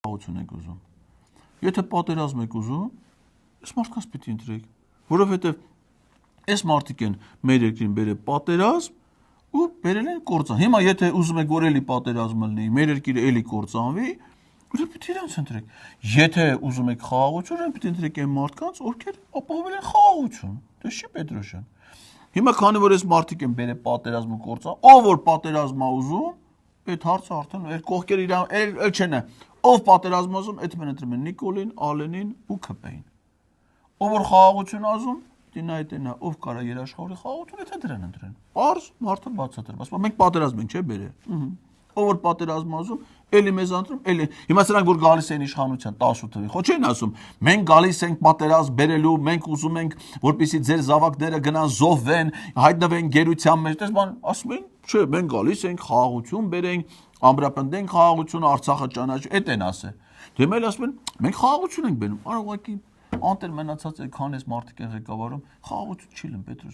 խաղաղություն եք ուզում։ Եթե պատերազմ եք ուզում, այս մարդկանց պիտի ընտրեք, որովհետև այս մարդիկ են մեր երկրին բերել պատերազմ ու բերել են կործան։ Հիմա եթե ուզում եք որ էլի պատերազմը լինի, մեր երկիրը էլի կործանվի, ուրեմն պիտի իրանց ընտրեք։ Եթե ուզում եք խաղաղություն, ուրեմն պիտի ընտրեք այն մարդկանց, ովքեր ապահովել են խաղաղություն։ Դե չի Պետրոսյան։ Հիմա քանի որ այս մարդիկ են բերել պատերազմ ու կործան, ով որ պատերազմ է ուզում, այդ հարցը արդեն այդ կողքերը իրան էլ չեն։ Ով պատերազմ ուզում, այդ մեն ընտրում են Նիկոլին, Ալենին ու ՔՊ-ին։ Ով որ խաղաղություն ուզում, դինայտենա, ով կարա երաշխավորի խաղաղություն, եթե դրան ընտրեն։ Պարզ մարդը բացատրում, ասում մենք պատերազմ ենք, չէ՞ բերել։ Ով որ պատերազմ ուզում, էլի մեզ ընտրում, էլի։ Հիմա սրանք որ գալիս են իշխանության 18 թվին, ხო չեն ասում, մենք գալիս ենք պատերազմ բերելու, մենք ուզում ենք, որպեսզի ձեր զավակները գնան զոհվեն, հայտնվեն գերության մեջ, դες բան ասում են, չէ, մենք գալիս ենք խաղաղություն բերենք, ամրապնդենք խաղաղությունը, Արցախը ճանաչի, էդ են ասել։ Դե մեզ ասում են, մենք խաղաղություն ենք բերում, առ ուղղակի անտեր մնացած է քան էս մարդիկ են ղեկավարում, խաղաղություն չի լինում, Պետրոս։